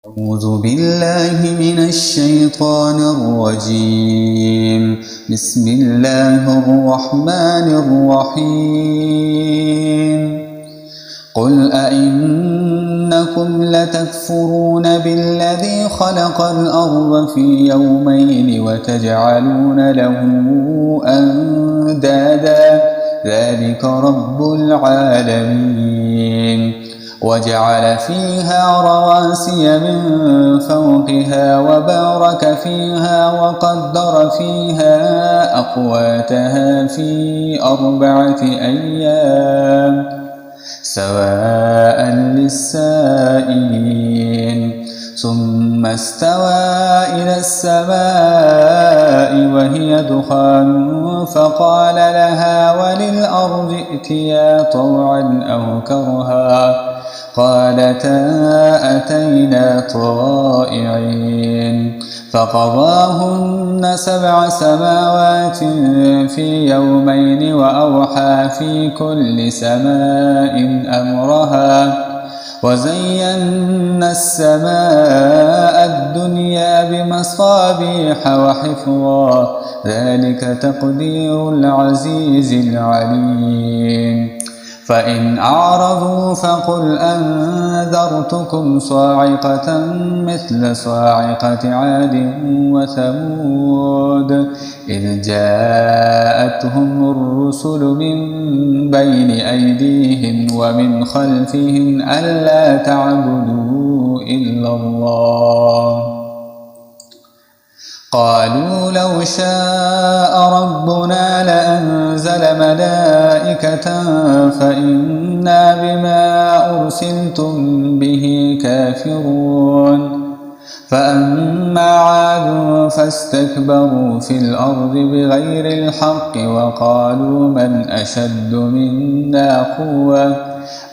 أعوذ بالله من الشيطان الرجيم. بسم الله الرحمن الرحيم. قل أئنكم لتكفرون بالذي خلق الأرض في يومين وتجعلون له أندادا ذلك رب العالمين. وجعل فيها رواسي من فوقها وبارك فيها وقدر فيها أقواتها في 4 أيام سواء للسائلين. ثم استوى إلى السماء وهي دخان فقال لها وللأرض ائتيا طوعا أو كرها قالتا أتينا طائعين. فقضاهن 7 سماوات في يومين وأوحى في كل سماء أمرها وزينا السماء الدنيا بمصابيح وحفظا ذلك تقدير العزيز العليم. فإن أعرضوا فقل أنذرتكم صاعقة مثل صاعقة عاد وثمود إذ جاءتهم الرسل من بين أيديهم ومن خلفهم ألا تعبدوا إلا الله. قالوا لو شاء ربنا لأنزل ملائكة فإنا بما أرسلتم به كافرون. فأما عاد فاستكبروا في الأرض بغير الحق وقالوا من أشد منا قوة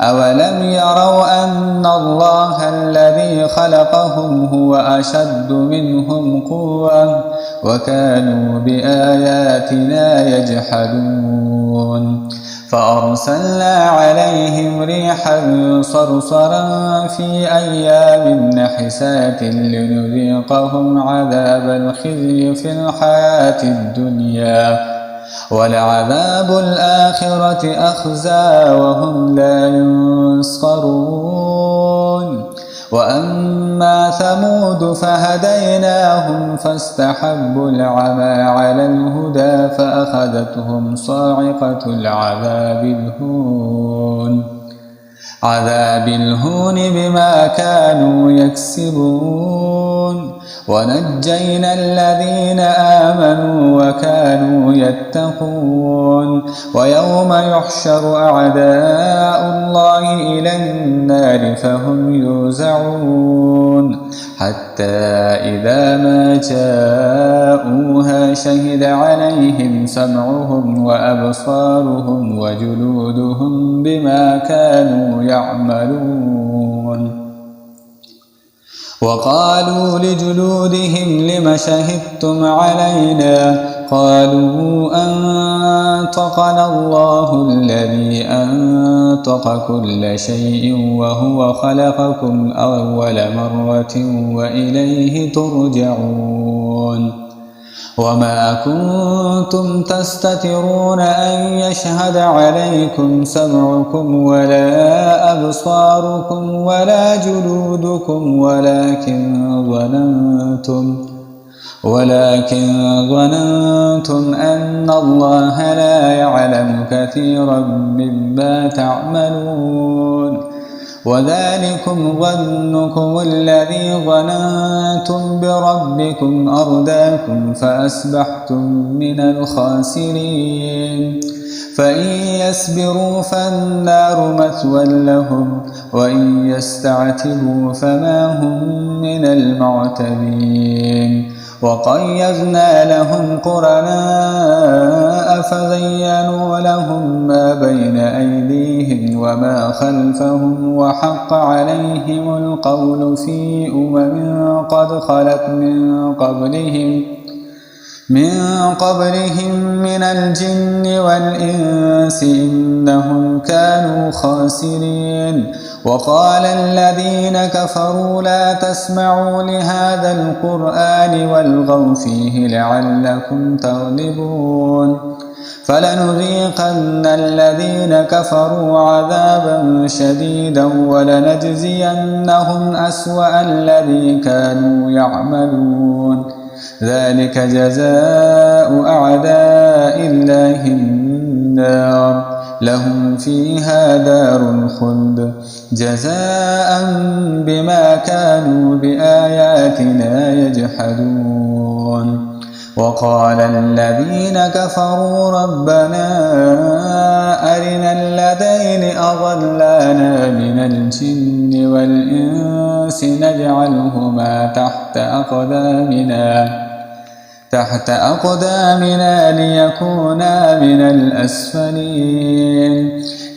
أولم يروا أن الله الذي خلقهم هو أشد منهم قوة وكانوا بآياتنا يجحدون. فأرسلنا عليهم ريحا صرصرا في أيام نحسات لنذيقهم عذاب الخزي في الحياة الدنيا ولعذاب الآخرة أخزى وهم لا ينصرون. وأما ثمود فهديناهم فاستحبوا العمى على الهدى فأخذتهم صاعقة عذاب الهون بما كانوا يكسبون. ونجينا الذين آمنوا وكانوا يتقون. ويوم يحشر أعداء الله إلى النار فهم يوزعون حتى إذا ما جاءوها شهد عليهم سمعهم وأبصارهم وجلودهم بما كانوا يعملون. وقالوا لجلودهم لم شهدتم علينا قالوا أنطقنا الله الذي أنطق كل شيء وهو خلقكم أول مرة وإليه ترجعون. وما كنتم تستترون أن يشهد عليكم سمعكم ولا أبصاركم ولا جلودكم ولكن ظننتم أن الله لا يعلم كثيرا مما تعملون. وذلكم ظنكم الذي ظننتم بربكم أرداكم فأصبحتم من الخاسرين. فإن يصبروا فالنار مثوى لهم وإن يستعتبوا فما هم من المعتبين. وقيضنا لهم قرناء فزينوا لهم ما بين أيديهم وما خلفهم وحق عليهم القول في أمم قد خلت من قبلهم من قبلهم من الجن والإنس إنهم كانوا خاسرين. وقال الذين كفروا لا تسمعوا لهذا القرآن والغوا فيه لعلكم تغلبون. فلنذيقن الذين كفروا عذابا شديدا ولنجزينهم أسوأ الذي كانوا يعملون. ذلك جزاء أعداء الله النار لهم فيها دار الخلد جزاء بما كانوا بآياتنا يجحدون. وقال الذين كفروا ربنا أرنا الذين أضلانا من الجن والإنس نجعلهما تحت أقدامنا ليكونا من الأسفلين.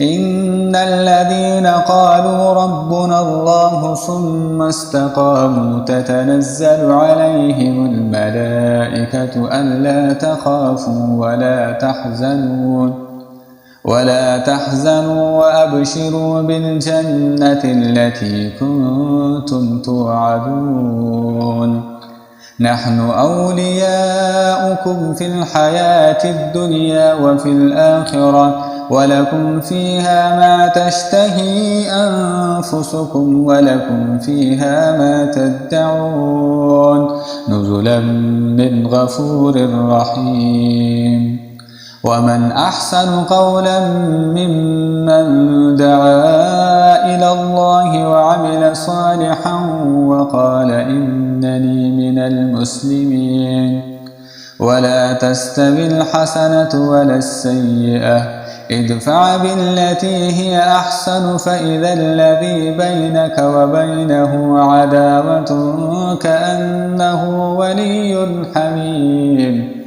إن الذين قالوا ربنا الله ثم استقاموا تتنزل عليهم الملائكة ألا تخافوا ولا تحزنوا وأبشروا بالجنة التي كنتم توعدون. نحن أولياؤكم في الحياة الدنيا وفي الآخرة ولكم فيها ما تشتهي أنفسكم ولكم فيها ما تدعون نزلا من غفور رحيم. ومن أحسن قولا ممن دعا إلى الله وعمل صالحا وقال إنني من المسلمين. ولا تستوي الحسنة ولا السيئة ادفع بالتي هي أحسن فإذا الذي بينك وبينه عداوة كأنه ولي حميم.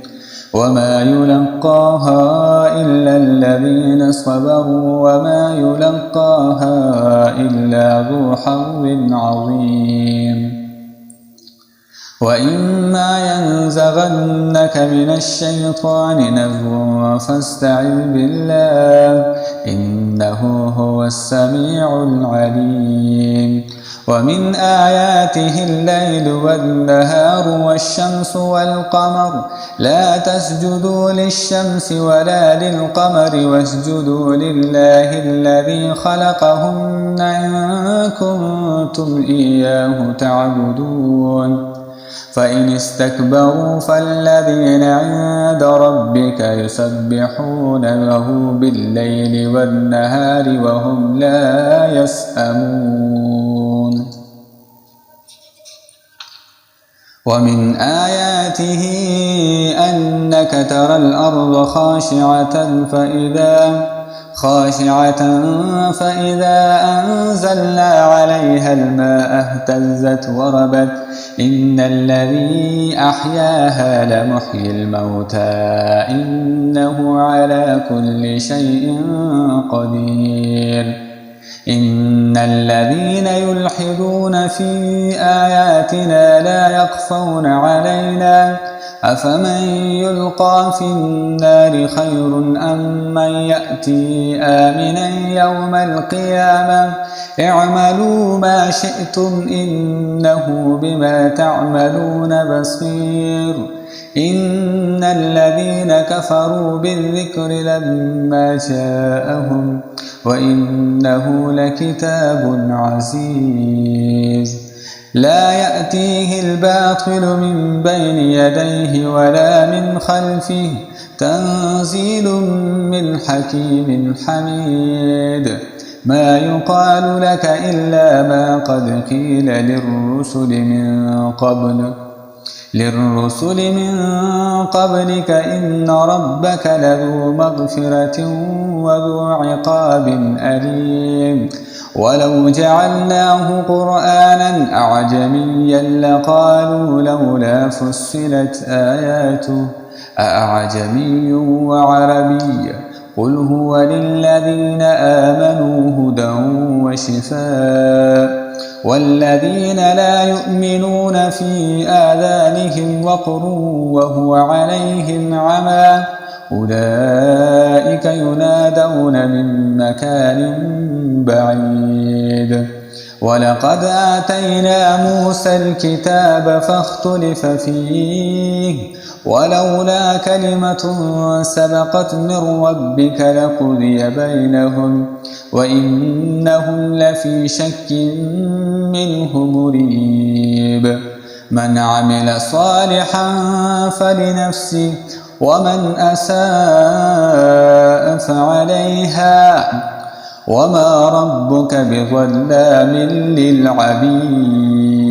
وما يلقاها إلا الذين صبروا وما يلقاها إلا ذو حظ عظيم. وإما ينزغنك من الشيطان نزغ فاستعذ بالله إنه هو السميع العليم. ومن آياته الليل والنهار والشمس والقمر لا تسجدوا للشمس ولا للقمر واسجدوا لله الذي خلقهن إن كنتم إياه تعبدون. فإن استكبروا فالذين عند ربك يسبحون له بالليل والنهار وهم لا يسأمون. ومن آياته أنك ترى الأرض خاشعة فإذا أنزلنا عليها الماء اهتزت وربت إن الذي أحياها لمحيي الموتى إنه على كل شيء قدير. إن الذين يلحدون في آياتنا لا يخفون علينا أفمن يلقى في النار خير أم من يأتي آمنا يوم القيامة اعملوا ما شئتم إنه بما تعملون بصير. إن الذين كفروا بالذكر لما جاءهم وإنه لكتاب عزيز لا يأتيه الباطل من بين يديه ولا من خلفه تنزيل من حكيم حميد. ما يقال لك إلا ما قد قيل للرسل من قبلك إن ربك لذو مغفرة وذو عقاب أليم. ولو جعلناه قرآنا أعجميا لقالوا لولا فصلت آياته أأعجمي وعربي قل هو للذين آمنوا هدى وشفاء والذين لا يؤمنون في آذانهم وقر وهو عليهم عمى أولئك ينادون من مكان بعيد ولقد آتينا موسى الكتاب فاختلف فيه ولولا كلمة سبقت من ربك لقضي بينهم وإنهم لفي شك منه مريب من عمل صالحا فلنفسه ومن أساء فعليها وما ربك بظلام للعبيد